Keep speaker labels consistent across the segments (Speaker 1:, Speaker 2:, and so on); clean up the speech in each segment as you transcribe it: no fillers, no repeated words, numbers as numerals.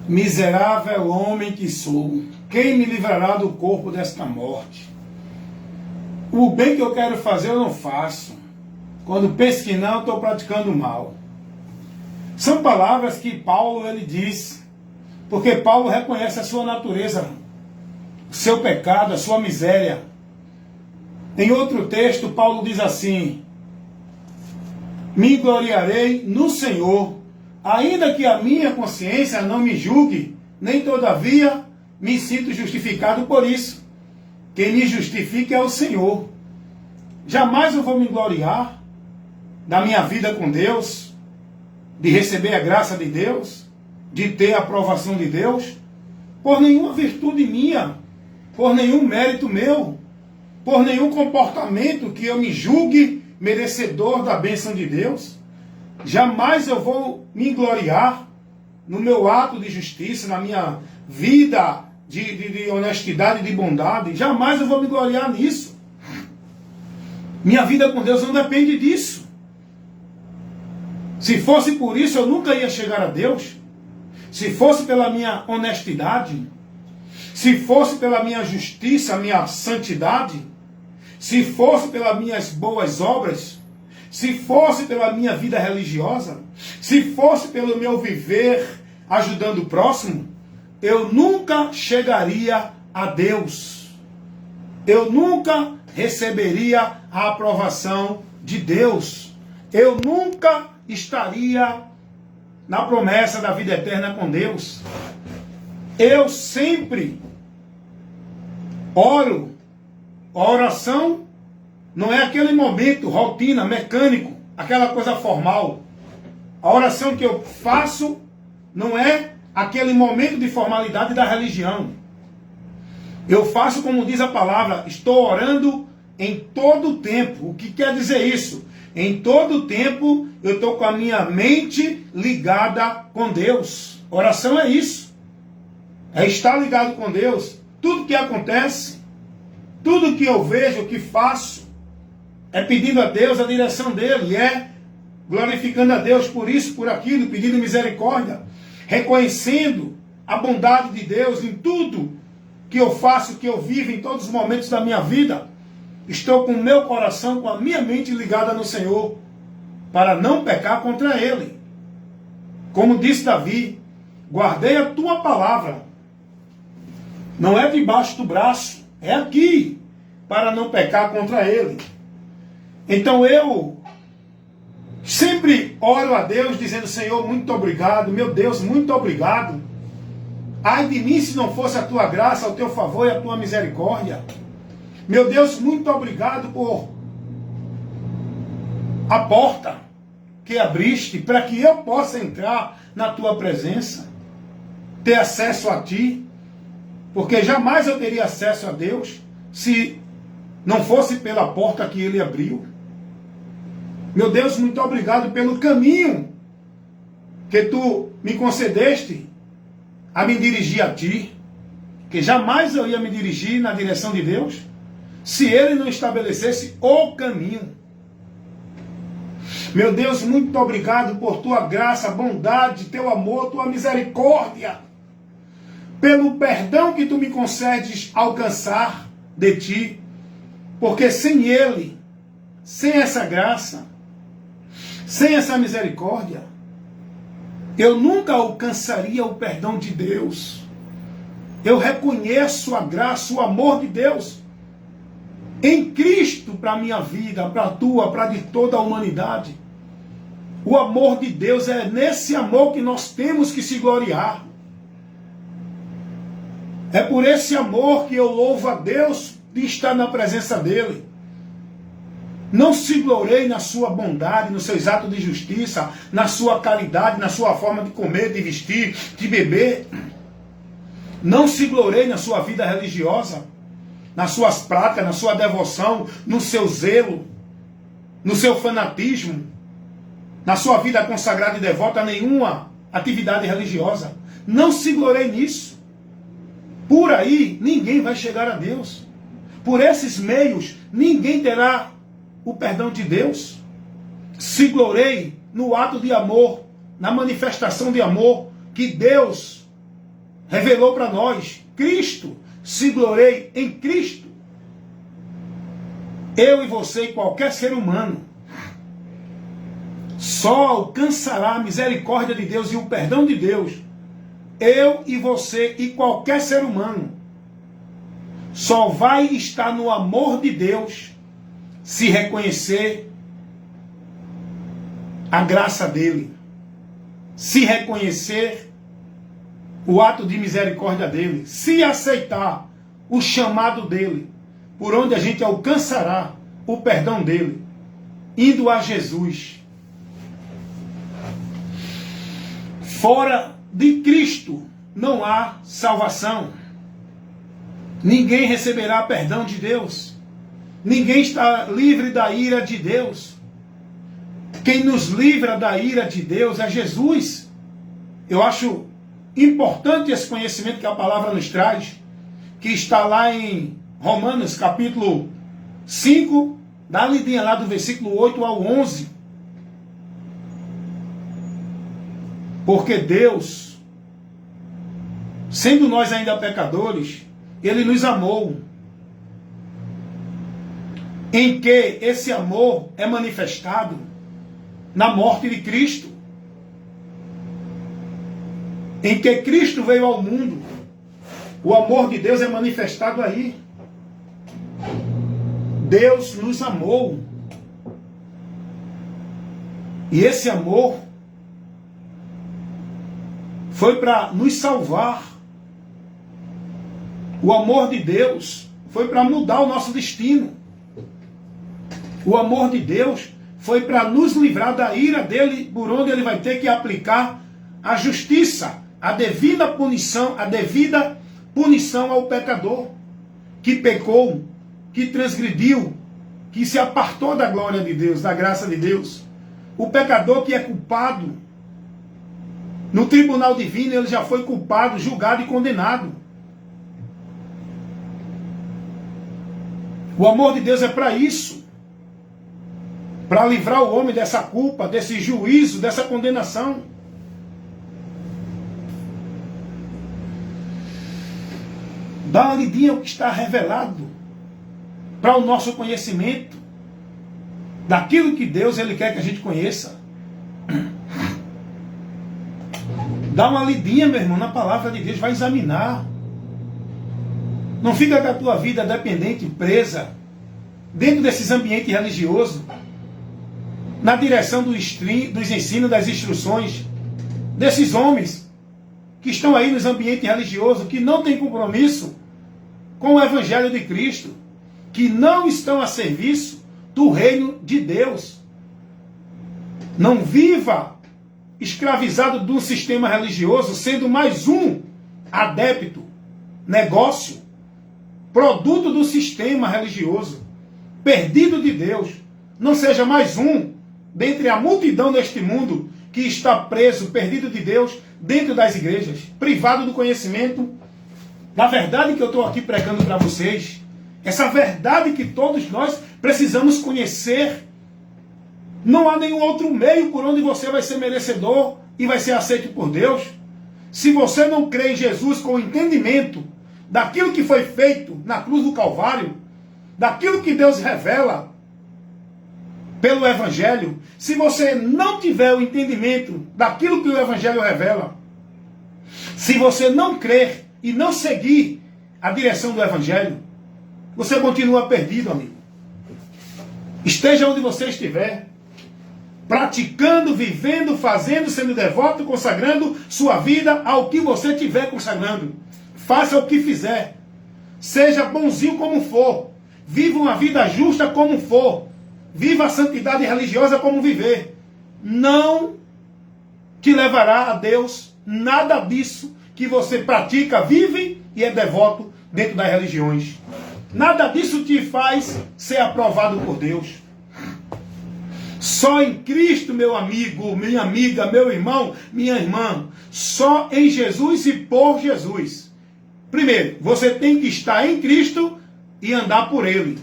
Speaker 1: Miserável homem que sou, quem me livrará do corpo desta morte? O bem que eu quero fazer eu não faço. Quando penso que não, estou praticando o mal. São palavras que Paulo ele diz, porque Paulo reconhece a sua natureza, o seu pecado, a sua miséria. Em outro texto, Paulo diz assim: me gloriarei no Senhor, ainda que a minha consciência não me julgue, nem todavia me sinto justificado por isso. Quem me justifica é o Senhor. Jamais eu vou me gloriar da minha vida com Deus, de receber a graça de Deus, de ter a aprovação de Deus, por nenhuma virtude minha, por nenhum mérito meu, por nenhum comportamento que eu me julgue merecedor da bênção de Deus. Jamais eu vou me gloriar no meu ato de justiça, na minha vida de honestidade e de bondade. Jamais eu vou me gloriar nisso. Minha vida com Deus não depende disso. Se fosse por isso, eu nunca ia chegar a Deus. Se fosse pela minha honestidade, se fosse pela minha justiça, minha santidade, se fosse pelas minhas boas obras, se fosse pela minha vida religiosa, se fosse pelo meu viver ajudando o próximo, eu nunca chegaria a Deus. Eu nunca receberia a aprovação de Deus. Eu nunca estaria na promessa da vida eterna com Deus. Eu sempre oro. A oração não é aquele momento, rotina, mecânico, aquela coisa formal. A oração que eu faço não é aquele momento de formalidade da religião. Eu faço como diz a palavra, estou orando em todo o tempo. O que quer dizer isso? Em todo o tempo eu estou com a minha mente ligada com Deus. Oração é isso. É estar ligado com Deus. Tudo que acontece, tudo que eu vejo, que faço, é pedindo a Deus a direção dele, é glorificando a Deus por isso, por aquilo, pedindo misericórdia, reconhecendo a bondade de Deus em tudo que eu faço, que eu vivo, em todos os momentos da minha vida. Estou com o meu coração, com a minha mente ligada no Senhor, para não pecar contra Ele. Como disse Davi, guardei a tua palavra. Não é debaixo do braço, é aqui, para não pecar contra Ele. Então eu sempre oro a Deus dizendo: Senhor, muito obrigado, meu Deus, muito obrigado. Ai de mim se não fosse a tua graça, o teu favor e a tua misericórdia. Meu Deus, muito obrigado por a porta que abriste para que eu possa entrar na tua presença, ter acesso a ti, porque jamais eu teria acesso a Deus se não fosse pela porta que ele abriu. Meu Deus, muito obrigado pelo caminho que tu me concedeste a me dirigir a ti, que jamais eu ia me dirigir na direção de Deus se ele não estabelecesse o caminho. Meu Deus, muito obrigado por tua graça, bondade, teu amor, tua misericórdia, pelo perdão que tu me concedes alcançar de ti, porque sem ele, sem essa graça, sem essa misericórdia, eu nunca alcançaria o perdão de Deus. Eu reconheço a graça, o amor de Deus em Cristo para a minha vida, para a tua, para a de toda a humanidade. O amor de Deus é nesse amor que nós temos que se gloriar. É por esse amor que eu louvo a Deus de estar na presença dele. Não se glorie na sua bondade, nos seus atos de justiça, na sua caridade, na sua forma de comer, de vestir, de beber. Não se glorie na sua vida religiosa, nas suas práticas, na sua devoção, no seu zelo, no seu fanatismo, na sua vida consagrada e devota a nenhuma atividade religiosa. Não se glorie nisso. Por aí, ninguém vai chegar a Deus. Por esses meios, ninguém terá o perdão de Deus. Se glorie no ato de amor, na manifestação de amor que Deus revelou para nós. Cristo, se gloriei em Cristo. Eu e você e qualquer ser humano só alcançará a misericórdia de Deus e o perdão de Deus. Eu e você e qualquer ser humano só vai estar no amor de Deus se reconhecer a graça dele, se reconhecer o ato de misericórdia dele, se aceitar o chamado dele, por onde a gente alcançará o perdão dele, indo a Jesus. Fora de Cristo não há salvação. Ninguém receberá perdão de Deus. Ninguém está livre da ira de Deus. Quem nos livra da ira de Deus é Jesus. Eu acho importante esse conhecimento que a palavra nos traz, que está lá em Romanos capítulo 5, dá a lidinha lá do versículo 8 ao 11. Porque Deus, sendo nós ainda pecadores, Ele nos amou. Em que esse amor é manifestado na morte de Cristo. Em que Cristo veio ao mundo. O amor de Deus é manifestado aí. Deus nos amou. E esse amor foi para nos salvar. O amor de Deus foi para mudar o nosso destino. O amor de Deus foi para nos livrar da ira dele, por onde ele vai ter que aplicar a justiça, a devida punição ao pecador que pecou, que transgrediu, que se apartou da glória de Deus, da graça de Deus. O pecador que é culpado, no tribunal divino ele já foi culpado, julgado e condenado. O amor de Deus é para isso. Para livrar o homem dessa culpa, desse juízo, dessa condenação. Dá uma lidinha o que está revelado para o nosso conhecimento daquilo que Deus ele quer que a gente conheça. Dá uma lidinha, meu irmão, na palavra de Deus, vai examinar. Não fica com a tua vida dependente, presa, dentro desses ambientes religiosos, na direção dos ensinos, das instruções, desses homens que estão aí nos ambientes religiosos, que não têm compromisso com o Evangelho de Cristo, que não estão a serviço do reino de Deus. Não viva escravizado de um sistema religioso, sendo mais um adepto, negócio, produto do sistema religioso, perdido de Deus. Não seja mais um dentre a multidão deste mundo que está preso, perdido de Deus, dentro das igrejas, privado do conhecimento da verdade que eu estou aqui pregando para vocês. Essa verdade que todos nós precisamos conhecer. Não há nenhum outro meio por onde você vai ser merecedor e vai ser aceito por Deus. Se você não crê em Jesus com o entendimento daquilo que foi feito na cruz do Calvário, daquilo que Deus revela pelo Evangelho, se você não tiver o entendimento daquilo que o Evangelho revela, se você não crer e não seguir a direção do Evangelho, você continua perdido, amigo. Esteja onde você estiver, praticando, vivendo, fazendo, sendo devoto, consagrando sua vida ao que você estiver consagrando. Faça o que fizer. Seja bonzinho como for. Viva uma vida justa como for. Viva a santidade religiosa como viver. Não te levará a Deus nada disso que você pratica, vive e é devoto dentro das religiões. Nada disso te faz ser aprovado por Deus. Só em Cristo, meu amigo, minha amiga, meu irmão, minha irmã. Só em Jesus e por Jesus. Primeiro, você tem que estar em Cristo e andar por Ele.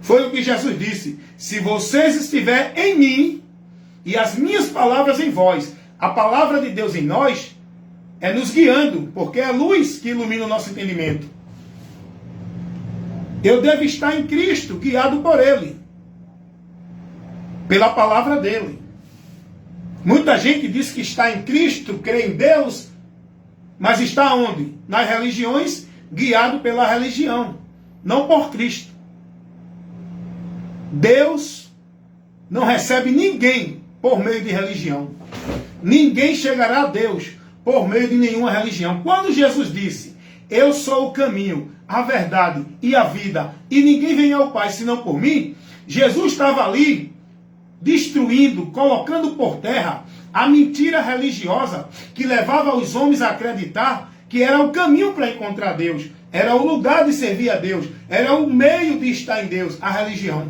Speaker 1: Foi o que Jesus disse. Se vocês estiverem em mim e as minhas palavras em vós, a palavra de Deus em nós, é nos guiando, porque é a luz que ilumina o nosso entendimento. Eu devo estar em Cristo, guiado por Ele, pela palavra dele. Muita gente diz que está em Cristo, crê em Deus, mas está onde? Nas religiões, guiado pela religião, não por Cristo. Deus não recebe ninguém por meio de religião. Ninguém chegará a Deus por meio de nenhuma religião. Quando Jesus disse, eu sou o caminho, a verdade e a vida, e ninguém vem ao Pai senão por mim, Jesus estava ali destruindo, colocando por terra a mentira religiosa que levava os homens a acreditar que era o caminho para encontrar Deus, era o lugar de servir a Deus, era o meio de estar em Deus, a religião.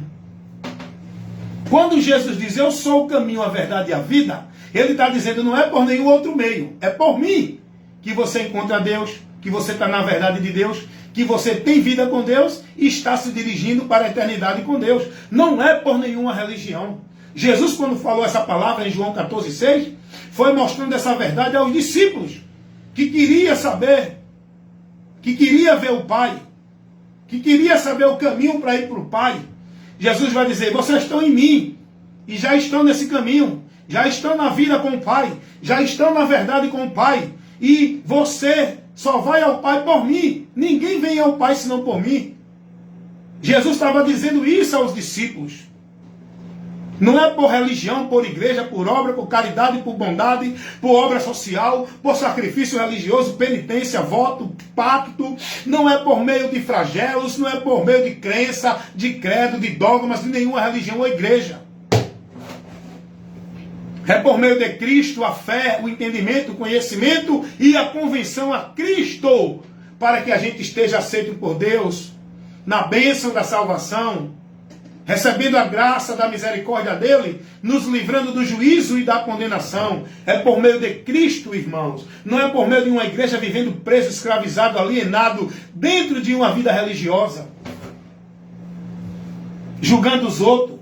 Speaker 1: Quando Jesus diz, eu sou o caminho, a verdade e a vida, ele está dizendo, não é por nenhum outro meio, é por mim que você encontra Deus, que você está na verdade de Deus, que você tem vida com Deus e está se dirigindo para a eternidade com Deus. Não é por nenhuma religião. Jesus, quando falou essa palavra em João 14,6, foi mostrando essa verdade aos discípulos, que queria saber, que queria ver o Pai, que queria saber o caminho para ir para o Pai. Jesus vai dizer, vocês estão em mim, e já estão nesse caminho, já estão na vida com o Pai, já estão na verdade com o Pai, e você só vai ao Pai por mim, ninguém vem ao Pai senão por mim. Jesus estava dizendo isso aos discípulos. Não é por religião, por igreja, por obra, por caridade, por bondade, por obra social, por sacrifício religioso, penitência, voto, pacto. Não é por meio de flagelos, não é por meio de crença, de credo, de dogmas, de nenhuma religião ou igreja. É por meio de Cristo, a fé, o entendimento, o conhecimento e a convenção a Cristo, para que a gente esteja aceito por Deus, na bênção da salvação, recebendo a graça da misericórdia dele, nos livrando do juízo e da condenação. É por meio de Cristo, irmãos. Não é por meio de uma igreja vivendo preso, escravizado, alienado, dentro de uma vida religiosa, julgando os outros.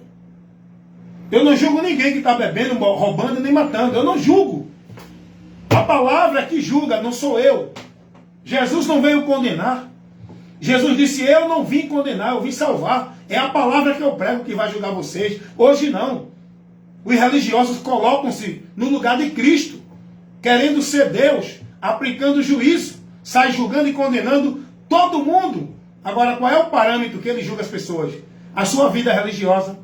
Speaker 1: Eu não julgo ninguém que está bebendo, roubando, nem matando. Eu não julgo. A palavra é que julga, não sou eu. Jesus não veio condenar. Jesus disse, eu não vim condenar, eu vim salvar. É a palavra que eu prego que vai julgar vocês. Hoje não. Os religiosos colocam-se no lugar de Cristo, querendo ser Deus, aplicando juízo, sai julgando e condenando todo mundo. Agora, qual é o parâmetro que ele julga as pessoas? A sua vida religiosa,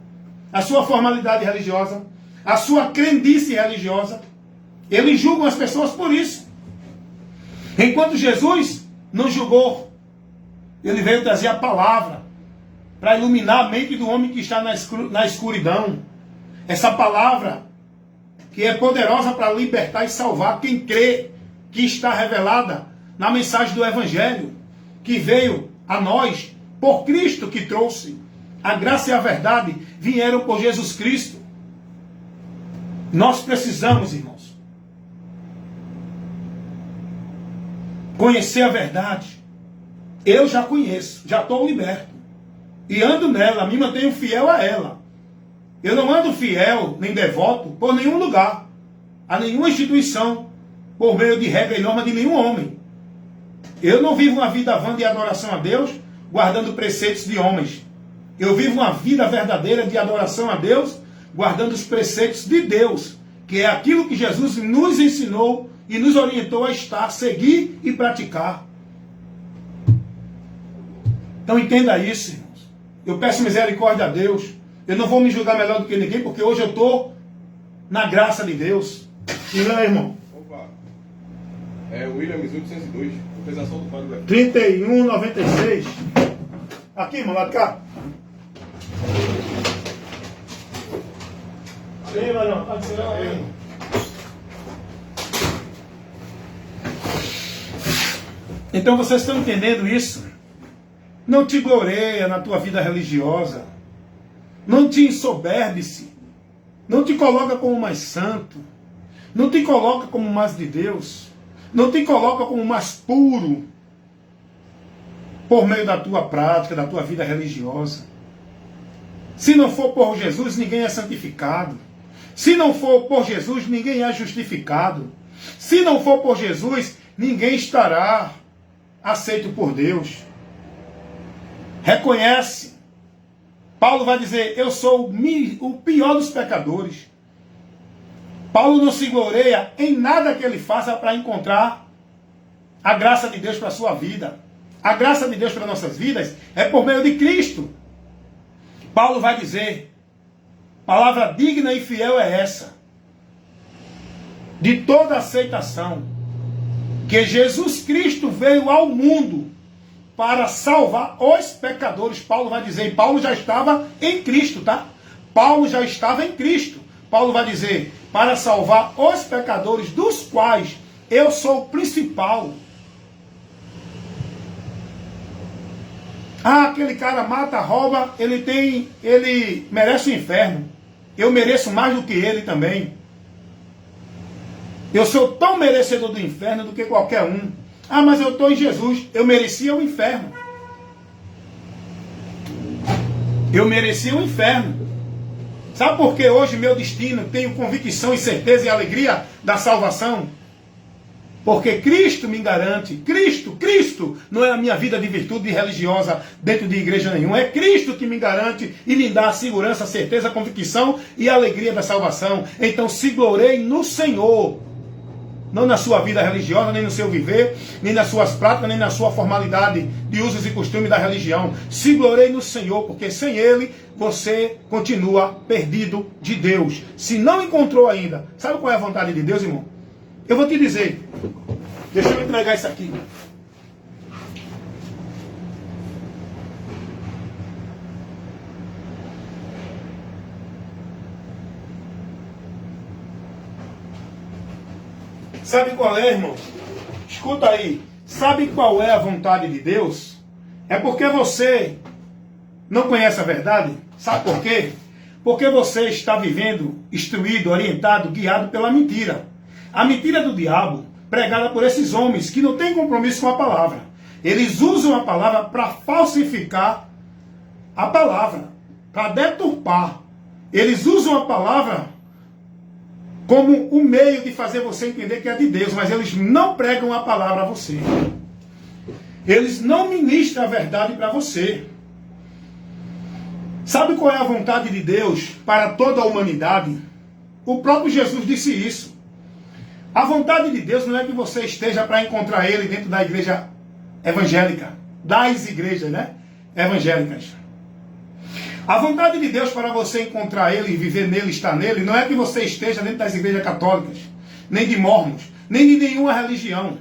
Speaker 1: a sua formalidade religiosa, a sua crendice religiosa. Eles julgam as pessoas por isso. Enquanto Jesus não julgou, ele veio trazer a palavra para iluminar a mente do homem que está na escuridão. Essa palavra que é poderosa para libertar e salvar quem crê, que está revelada na mensagem do Evangelho, que veio a nós por Cristo, que trouxe. A graça e a verdade vieram por Jesus Cristo. Nós precisamos, irmãos, conhecer a verdade. Eu já conheço, já estou liberto. E ando nela, me mantenho fiel a ela. Eu não ando fiel, nem devoto, por nenhum lugar, a nenhuma instituição, por meio de regra e norma de nenhum homem. Eu não vivo uma vida vã de adoração a Deus, guardando preceitos de homens. Eu vivo uma vida verdadeira de adoração a Deus, guardando os preceitos de Deus, que é aquilo que Jesus nos ensinou e nos orientou a estar, seguir e praticar. Então entenda isso, irmãos. Eu peço misericórdia a Deus. Eu não vou me julgar melhor do que ninguém, porque hoje eu estou na graça de Deus. E meu irmão?
Speaker 2: Opa. É Williams 802. Compensação do Padre Lefebvre.
Speaker 1: 31,96. Aqui, irmão, lá de cá. Sim, Marão. Pode ser aí. Então vocês estão entendendo isso? Não te gloreia na tua vida religiosa. Não te ensoberbe-se. Não te coloca como mais santo. Não te coloca como mais de Deus. Não te coloca como mais puro. Por meio da tua prática, da tua vida religiosa. Se não for por Jesus, ninguém é santificado. Se não for por Jesus, ninguém é justificado. Se não for por Jesus, ninguém estará aceito por Deus. Reconhece. Paulo vai dizer, eu sou o pior dos pecadores. Paulo não se gloreia em nada que ele faça para encontrar a graça de Deus para a sua vida. A graça de Deus para nossas vidas é por meio de Cristo. Paulo vai dizer, palavra digna e fiel é essa, de toda aceitação, que Jesus Cristo veio ao mundo para salvar os pecadores. Paulo vai dizer, e Paulo já estava em Cristo, tá? Paulo já estava em Cristo. Paulo vai dizer, para salvar os pecadores, dos quais eu sou o principal. Ah, aquele cara mata, rouba, ele merece o inferno. Eu mereço mais do que ele também. Eu sou tão merecedor do inferno do que qualquer um. Ah, mas eu estou em Jesus. Eu merecia o inferno. Eu merecia o inferno. Sabe por que hoje meu destino tenho convicção e certeza e alegria da salvação? Porque Cristo me garante. Cristo não é a minha vida de virtude religiosa dentro de igreja nenhuma. É Cristo que me garante e me dá a segurança, a certeza, a convicção e a alegria da salvação. Então se gloreie no Senhor. Não na sua vida religiosa, nem no seu viver, nem nas suas práticas, nem na sua formalidade de usos e costumes da religião. Se gloreie no Senhor, porque sem Ele você continua perdido de Deus. Se não encontrou ainda, sabe qual é a vontade de Deus, irmão? Eu vou te dizer. Deixa eu entregar isso aqui. Sabe qual é, irmão? Escuta aí. Sabe qual é a vontade de Deus? É porque você não conhece a verdade. Sabe por quê? Porque você está vivendo, instruído, orientado, guiado pela mentira. A mentira do diabo, pregada por esses homens que não têm compromisso com a palavra. Eles usam a palavra para falsificar a palavra, para deturpar. Eles usam a palavra como um meio de fazer você entender que é de Deus, mas eles não pregam a palavra a você. Eles não ministram a verdade para você. Sabe qual é a vontade de Deus para toda a humanidade? O próprio Jesus disse isso. A vontade de Deus não é que você esteja para encontrar Ele dentro da igreja evangélica, das igrejas, né? Evangélicas. A vontade de Deus para você encontrar Ele, viver nele, estar nele, não é que você esteja dentro das igrejas católicas, nem de mormons, nem de nenhuma religião.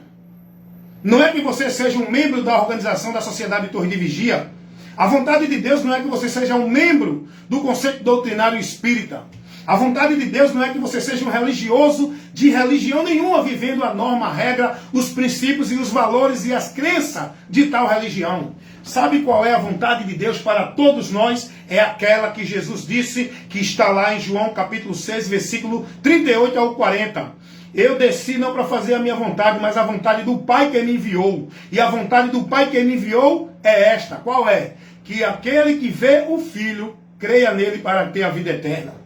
Speaker 1: Não é que você seja um membro da organização da Sociedade Torre de Vigia. A vontade de Deus não é que você seja um membro do conceito doutrinário espírita. A vontade de Deus não é que você seja um religioso de religião nenhuma, vivendo a norma, a regra, os princípios e os valores e as crenças de tal religião. Sabe qual é a vontade de Deus para todos nós? É aquela que Jesus disse, que está lá em João capítulo 6, versículo 38 ao 40. Eu desci não para fazer a minha vontade, mas a vontade do Pai que me enviou. E a vontade do Pai que me enviou é esta. Qual é? Que aquele que vê o Filho, creia nele para ter a vida eterna.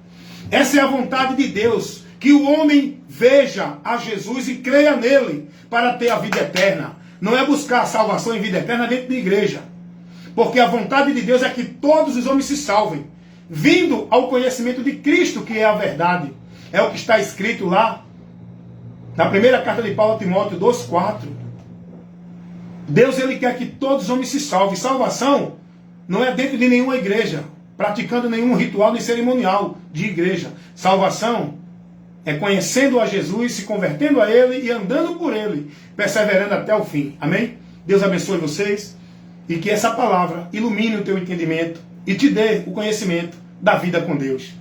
Speaker 1: Essa é a vontade de Deus, que o homem veja a Jesus e creia nele para ter a vida eterna. Não é buscar a salvação e vida eterna dentro da igreja. Porque a vontade de Deus é que todos os homens se salvem, vindo ao conhecimento de Cristo, que é a verdade. É o que está escrito lá, na primeira carta de Paulo a Timóteo 2,4. Deus, ele quer que todos os homens se salvem. Salvação não é dentro de nenhuma igreja, praticando nenhum ritual nem cerimonial de igreja. Salvação é conhecendo a Jesus, se convertendo a Ele e andando por Ele, perseverando até o fim. Amém? Deus abençoe vocês e que essa palavra ilumine o teu entendimento e te dê o conhecimento da vida com Deus.